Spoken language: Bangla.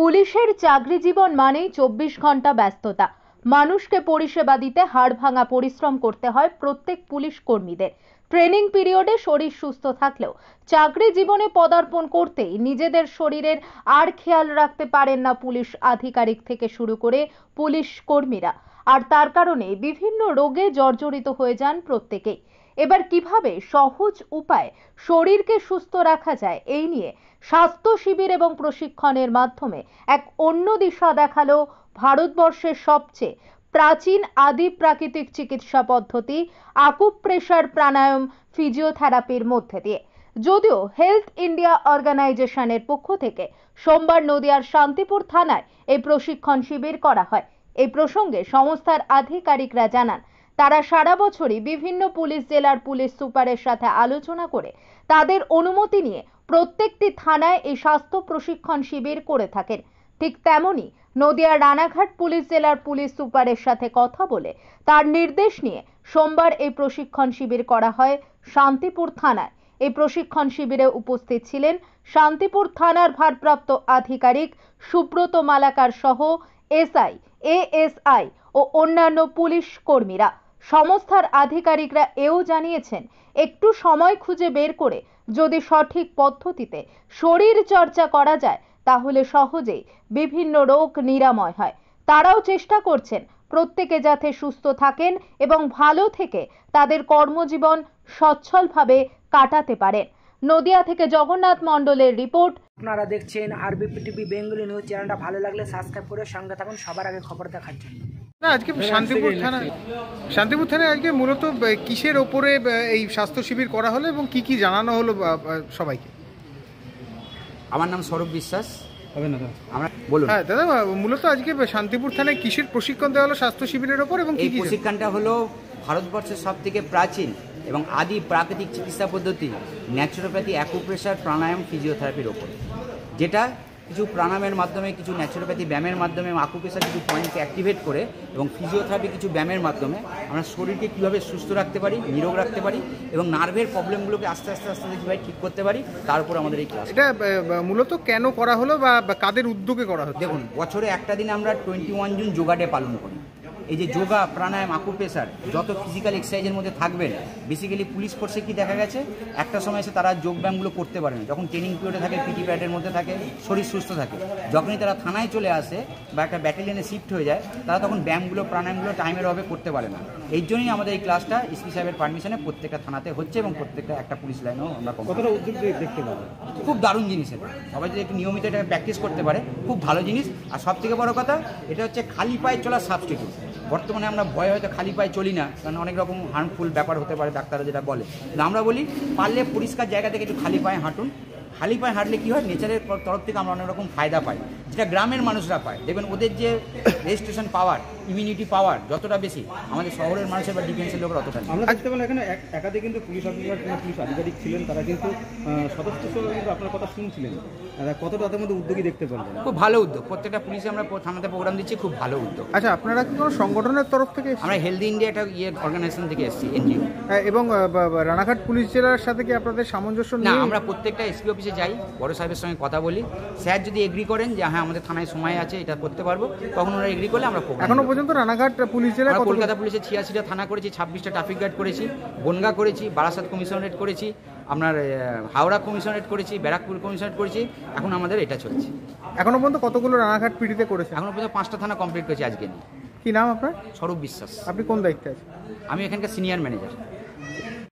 পুলিশের চাকরি জীবন মানেই 24 ঘন্টা ব্যস্ততা। মানুষকে পরিষেবা দিতে হাড়ভাঙা পরিশ্রম করতে হয় প্রত্যেক পুলিশ কর্মীদের। ট্রেনিং পিরিয়ডে শরীর সুস্থ থাকলেও চাকরি জীবনে পদার্পণ করতেই নিজেদের শরীরের আর খেয়াল রাখতে পারেন না পুলিশ আধিকারিক থেকে শুরু করে পুলিশ কর্মীরা। আর তার কারণে বিভিন্ন রোগে জর্জরিত হয়ে যান প্রত্যেকেই। এবার কিভাবে সহজ উপায়ে শরীরকে সুস্থ রাখা যায়, এই নিয়ে স্বাস্থ্য শিবির এবং প্রশিক্ষণের মাধ্যমে এক অন্য দিশা দেখালো ভারতবর্ষের সবচেয়ে প্রাচীন আদি প্রাকৃতিক চিকিৎসা পদ্ধতি আকুপ্রেশার প্রাণায়াম ফিজিওথেরাপির মধ্যে দিয়ে। যদিও হেলথ ইন্ডিয়া অর্গানাইজেশনের পক্ষ থেকে সোমবার নদিয়ার শান্তিপুর থানায় এই প্রশিক্ষণ শিবির করা হয়। এই প্রসঙ্গে সংস্থার আধিকারিকরা জানান, তারা সারা বছরই বিভিন্ন পুলিশ জেলার পুলিশ সুপারের সাথে আলোচনা করে তাদের অনুমতি নিয়ে প্রত্যেকটি থানায় এই স্বাস্থ্য প্রশিক্ষণ শিবির করে থাকেন। ঠিক তেমনি নদিয়ার রানাঘাট পুলিশ জেলার পুলিশ সুপারের সাথে কথা বলে তার নির্দেশ নিয়ে সোমবার এই প্রশিক্ষণ শিবির করা হয় শান্তিপুর থানায়। এই প্রশিক্ষণ শিবিরে উপস্থিত ছিলেন শান্তিপুর থানার ভারপ্রাপ্ত আধিকারিক সুব্রত মালাকার সহ এসআই, এএসআই ও অন্যান্য পুলিশ কর্মীরা। সংস্থার আধিকারিকরা এও জানিয়েছেন, একটু সময় খুঁজে বের করে যদি সঠিক পদ্ধতিতে শরীর চর্চা করা যায় তাহলে সহজেই বিভিন্ন রোগ নিরাময় হয়। তারাও চেষ্টা করছেন প্রত্যেকে যাতে সুস্থ থাকেন এবং ভালো থেকে তাদের কর্মজীবন সচ্ছলভাবে কাটাতে পারেন। নদিয়া থেকে জগন্নাথ মণ্ডলের রিপোর্ট। আপনারা দেখছেন আরবিপি টিভি বেঙ্গলি নিউজ চ্যানেলটা। ভালো লাগলে সাবস্ক্রাইব করে সঙ্গে থাকুন সবার আগে খবর দেখার জন্য। না, আজকে শান্তিপুর থানায় আজকে মূলত কিসের ওপরে এই স্বাস্থ্য শিবির করা হলো এবং কি কি জানানো হলো সবাইকে? আমার নাম স্বরূপ বিশ্বাস। আমরা বলুন। হ্যাঁ দাদা, মূলত আজকে শান্তিপুর থানায় কিসের প্রশিক্ষণ দেওয়া হলো স্বাস্থ্য শিবিরের ওপর এবং এই প্রশিক্ষণটা হলো ভারতবর্ষের সবথেকে প্রাচীন এবং আদি প্রাকৃতিক চিকিৎসা পদ্ধতি ন্যাচুরোপ্যাথি অ্যাকুপ্রেশার প্রাণায়াম ফিজিওথেরাপির ওপর, যেটা কিছু প্রাণায়ামের মাধ্যমে, কিছু ন্যাচুরোপ্যাথি ব্যায়ামের মাধ্যমে, আকুপ্রেশার কিছু পয়েন্টকে অ্যাক্টিভেট করে এবং ফিজিওথেরাপি কিছু ব্যায়ামের মাধ্যমে আমরা শরীরকে কীভাবে সুস্থ রাখতে পারি, নিরোগ রাখতে পারি এবং নার্ভের প্রবলেমগুলোকে আস্তে আস্তে কীভাবে ঠিক করতে পারি, তার উপর আমাদের এই ক্লাস। এটা মূলত কেন করা হলো বা কাদের উদ্যোগে করা হলো? দেখুন, বছরে একটা দিন আমরা 21 জুন যোগা ডে পালন করি। এই যে যোগা, প্রাণায়াম, আকুপ্রেশার যত ফিজিক্যাল এক্সারসাইজের মধ্যে থাকবেন, বেসিক্যালি পুলিশ ফোর্সে কি দেখা গেছে, একটা সময় এসে তারা যোগ ব্যায়ামগুলো করতে পারে না। যখন ট্রেনিং পিরিয়ডে থাকে, পিটি প্যাডের মধ্যে থাকে, শরীর সুস্থ থাকে, যখনই তারা থানায় চলে আসে বা একটা ব্যাটালিয়নে শিফট হয়ে যায়, তারা তখন ব্যায়ামগুলো, প্রাণায়ামগুলো টাইমের অভাবে করতে পারে না। এই জন্যই আমাদের এই ক্লাসটা এসপি সাহেবের পারমিশনে প্রত্যেকটা থানাতে হচ্ছে এবং প্রত্যেকটা একটা পুলিশ লাইনেও আমরা কতটা উদ্যোগ দেখতে পাবো। খুব দারুণ জিনিস এটা, সবাই যদি একটু নিয়মিত এটা প্র্যাকটিস করতে পারে খুব ভালো জিনিস। আর সব থেকে বড় কথা, এটা হচ্ছে খালি পায়ে চলার সাবস্টিটিউট। বর্তমানে আমরা ভয় হয়তো খালি পায়ে চলি না, কারণ অনেক রকম হার্মফুল ব্যাপার হতে পারে, ডাক্তাররা যেটা বলে। কিন্তু আমরা বলি, পারলে পরিষ্কার জায়গা থেকে একটু খালি পায়ে হাঁটুন। খালি পায়ে হাঁটলে কী হয়, নেচারের তরফ থেকে আমরা অনেক রকম ফায়দা পাই, যেটা গ্রামের মানুষরা পায়। দেখবেন ওদের যে রেজিস্ট্রেশন পাওয়ার, ইমিউনিটি পাওয়ার যতটা বেশি, আমাদের শহরের মানুষের বা ডিফেন্সের লোকের অতটা। আমরা দেখতে পেলাম এখানে একাধিক কিন্তু পুলিশ অফিসার, পুলিশ আধিকারিক ছিলেন, তারা কিন্তু সদস্য কিন্তু আপনার কথা শুনছিলেন। কতটা তাদের মধ্যে উদ্যোগী দেখতে পেলেন? খুব ভালো উদ্যোগ। প্রত্যেকটা পুলিশে আমরা থানাতে প্রোগ্রাম দিচ্ছি, খুব ভালো উদ্যোগ। আচ্ছা, আপনারা কি কোনো সংগঠনের তরফ থেকে? আমরা হেলথ ইন্ডিয়া একটা অর্গানাইজেশন থেকে এসেছি, এনজিও। এবং রানাঘাট পুলিশ জেলার সাথে কি আপনাদের সামঞ্জস্য না? আমরা প্রত্যেকটা এসপি অফিসে যাই, বড় সাহেবের সঙ্গে কথা বলি। স্যার যদি এগ্রি করেন যে হ্যাঁ আমাদের থানায় সময় আছে, এটা করতে পারবো, তখন ওরা এগ্রি করলে আমরা এখনো পর্যন্ত রানাঘাট পুলিশ জেলায় কলকাতা পুলিশে 86টা থানা করেছি, 26টা ট্রাফিক গার্ড করেছি, বনগা করেছি, বারাসাত কমিশনারেট করেছি, আপনার হাওড়া কমিশনারেট করেছি, ব্যারাকপুর কমিশনারেট করেছি। এখন আমাদের এটা চলছে। এখনো পর্যন্ত কতগুলো রানাঘাট পিটিতে করেছে? এখনো পর্যন্ত 5টা থানা কমপ্লিট করেছি আজকে নিয়ে। কি নাম আপনার? স্বরূপ বিশ্বাস। আপনি কোন দায়িত্বে আছেন? আমি এখানকার সিনিয়র ম্যানেজার।